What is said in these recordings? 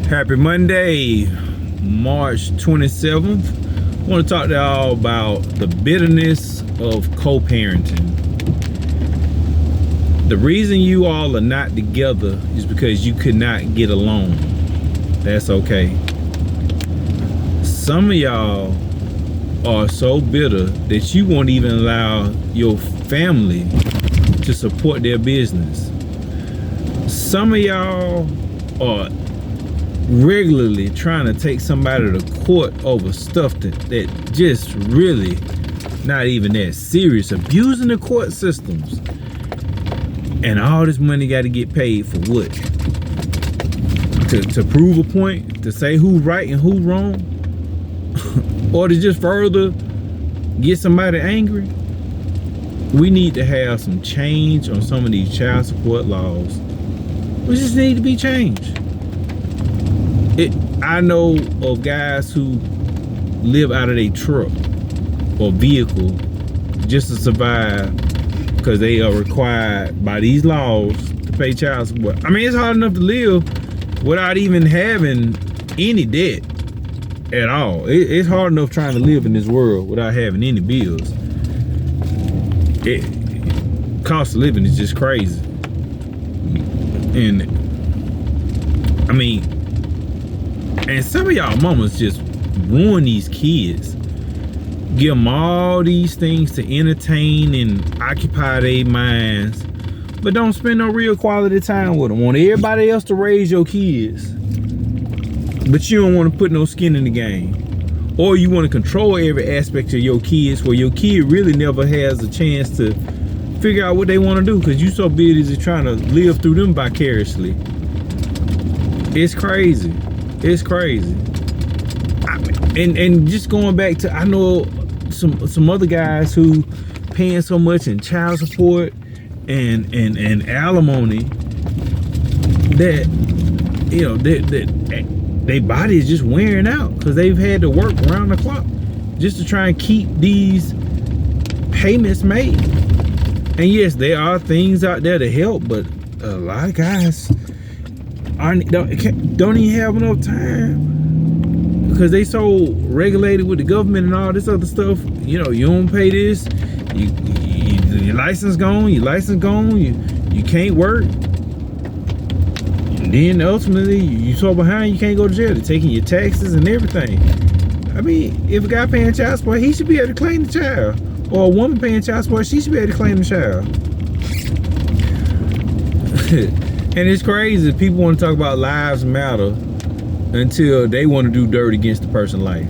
Happy Monday, March 27th. I want to talk to y'all about the bitterness of co-parenting. The reason you all are not together is because you could not get along. That's okay. Some of y'all are so bitter that you won't even allow your family to support their business. Some of y'all are regularly trying to take somebody to court over stuff that just really not even that serious, abusing the court systems, and all this money got to get paid for what? To prove a point, to say who's right and who's wrong, or to just further get somebody angry. We need to have some change on some of these child support laws. We just need to be changed. I know of guys who live out of their truck or vehicle just to survive because they are required by these laws to pay child support. I mean, it's hard enough to live without even having any debt at all. It's hard enough trying to live in this world without having any bills. Cost of living is just crazy. And I mean, and some of y'all mamas just ruin these kids. Give them all these things to entertain and occupy their minds, but don't spend no real quality time with them. Want everybody else to raise your kids, but you don't want to put no skin in the game. Or you want to control every aspect of your kids where your kid really never has a chance to figure out what they want to do because you so busy trying to live through them vicariously. It's crazy. It's crazy. And just going back to, I know some other guys who paying so much in child support and alimony that, you know, their body is just wearing out because they've had to work around the clock just to try and keep these payments made. And yes, there are things out there to help, but a lot of guys don't even have enough time because they so regulated with the government and all this other stuff. You know, you don't pay this, your license gone, you can't work, and then ultimately you so behind you can't go to jail. They're taking your taxes and everything. I mean, if a guy paying child support, he should be able to claim the child, or a woman paying child support, she should be able to claim the child. And it's crazy. People want to talk about lives matter until they want to do dirt against the person's life.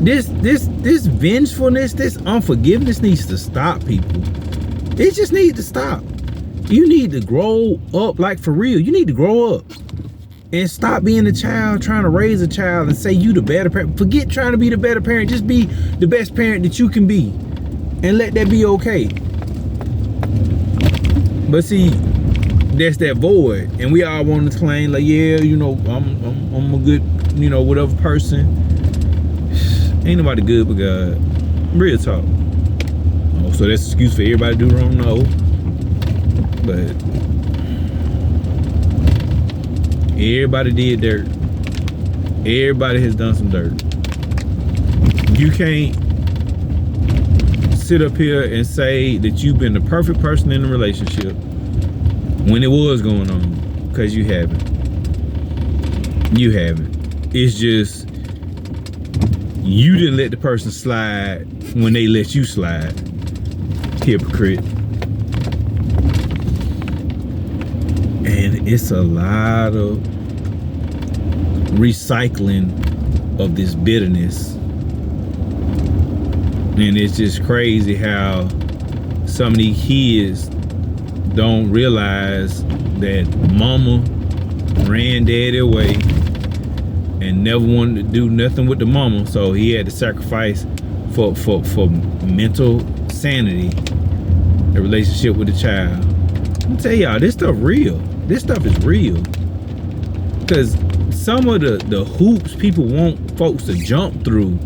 This vengefulness, this unforgiveness needs to stop, people. It just needs to stop. You need to grow up, like for real. You need to grow up and stop being a child, trying to raise a child and say you the better parent. Forget trying to be the better parent. Just be the best parent that you can be and let that be okay. But see, that's that void, and we all want to claim like, yeah, you know, I'm a good, you know, whatever person. Ain't nobody good but God. Real talk. Oh, so that's an excuse for everybody to do wrong? No. But everybody did dirt. Everybody has done some dirt. You can't sit up here and say that you've been the perfect person in a relationship when it was going on, because you haven't. You haven't. It's just you didn't let the person slide when they let you slide. Hypocrite. And it's a lot of recycling of this bitterness. And it's just crazy how some of these kids don't realize that mama ran daddy away and never wanted to do nothing with the mama, so he had to sacrifice for mental sanity, the relationship with the child. Let me tell y'all, this stuff real. This stuff is real. Because some of the hoops people want folks to jump through,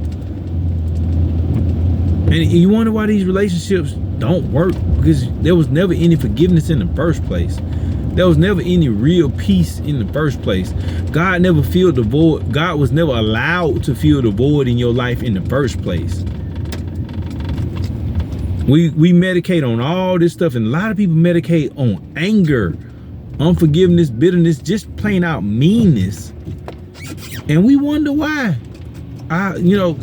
and you wonder why these relationships don't work, because there was never any forgiveness in the first place. There was never any real peace in the first place. God never filled the void. God was never allowed to fill the void in your life in the first place. We medicate on all this stuff, and a lot of people medicate on anger, unforgiveness, bitterness, just plain out meanness. And we wonder why.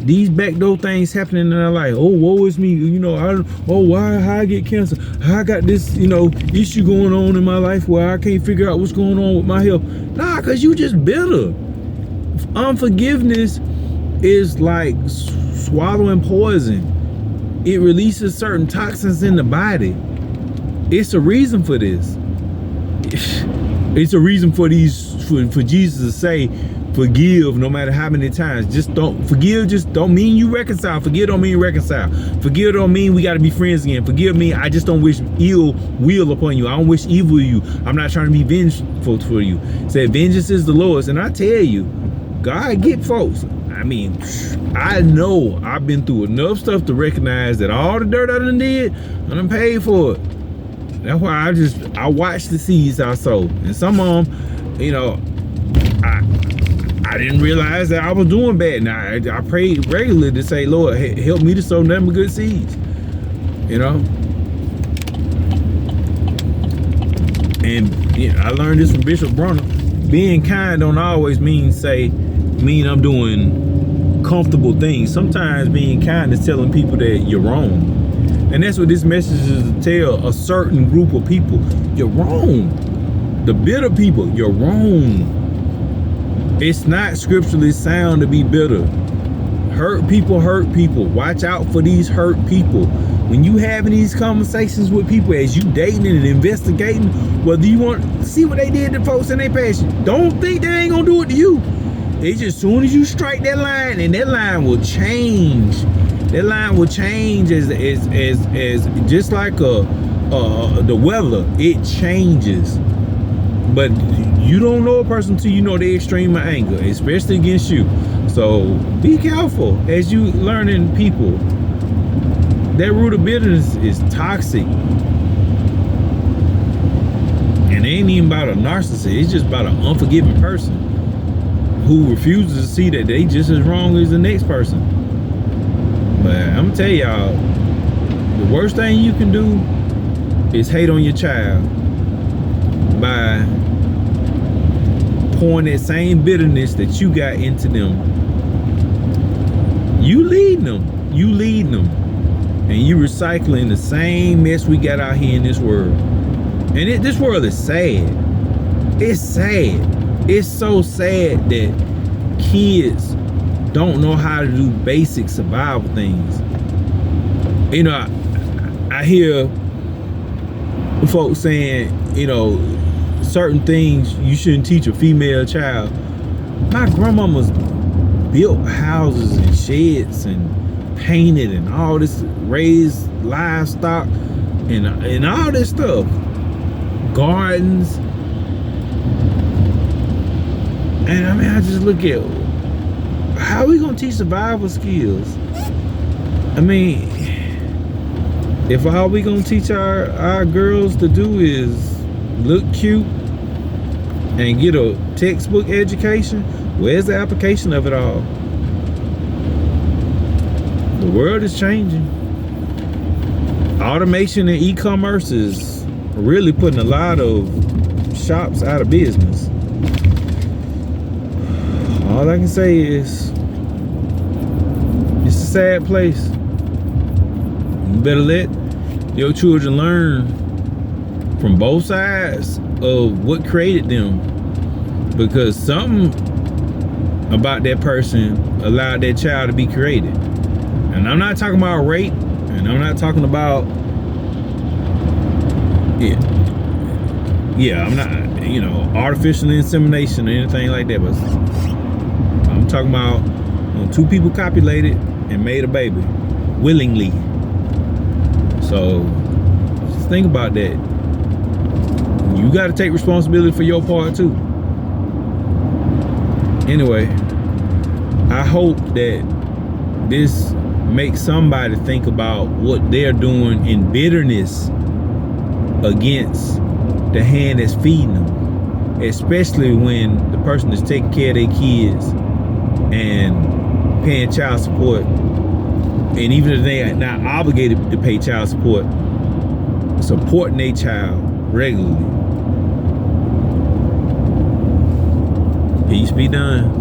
These backdoor things happening in our life. Oh, woe is me. How I get cancer? How I got this, issue going on in my life where I can't figure out what's going on with my health. Nah, because you just bitter. Unforgiveness is like swallowing poison. It releases certain toxins in the body. It's a reason for this. It's a reason for Jesus to say, forgive no matter how many times. Just don't forgive. Just don't mean you reconcile. Forgive don't mean reconcile. Forgive don't mean we got to be friends again. Forgive me. I just don't wish ill will upon you. I don't wish evil to you. I'm not trying to be vengeful for you. Said vengeance is the Lord's. And I tell you, God get folks. I mean, I know I've been through enough stuff to recognize that all the dirt I done did, I done paid for it. That's why I watch the seeds I sow. And some of them, I didn't realize that I was doing bad. Now I prayed regularly to say, Lord, help me to sow nothing but good seeds. And I learned this from Bishop Brunner. Being kind don't always mean I'm doing comfortable things. Sometimes being kind is telling people that you're wrong. And that's what this message is to tell a certain group of people. You're wrong. The bitter people, you're wrong. It's not scripturally sound to be bitter. Hurt people hurt people. Watch out for these hurt people. When you having these conversations with people, as you dating and investigating, whether you want to see what they did to folks in their past, don't think they ain't gonna do it to you. It's just as soon as you strike that line, and that line will change. That line will change as just like the weather. It changes. But you don't know a person until you know their extreme of anger, especially against you. So be careful as you learning people. That root of bitterness is toxic. And it ain't even about a narcissist. It's just about an unforgiving person who refuses to see that they just as wrong as the next person. But I'm gonna tell y'all, the worst thing you can do is hate on your child by pouring that same bitterness that you got into them. You leading them, and you recycling the same mess we got out here in this world. And this world is sad. It's sad. It's so sad that kids don't know how to do basic survival things. I hear folks saying, certain things you shouldn't teach a female child. My grandmama's built houses and sheds and painted and all this, raised livestock and all this stuff, gardens. And I just look at, how are we gonna teach survival skills? If all we gonna teach our girls to do is look cute and get a textbook education, where's the application of it all? The world is changing. Automation and e-commerce is really putting a lot of shops out of business. All I can say is, it's a sad place. You better let your children learn from both sides of what created them, because something about that person allowed that child to be created. And I'm not talking about rape, and I'm not talking about I'm not artificial insemination or anything like that, but I'm talking about when two people copulated and made a baby willingly. So just think about that. You got to take responsibility for your part too. Anyway, I hope that this makes somebody think about what they're doing in bitterness against the hand that's feeding them, especially when the person is taking care of their kids and paying child support. And even if they are not obligated to pay child support, supporting their child regularly. Peace be done.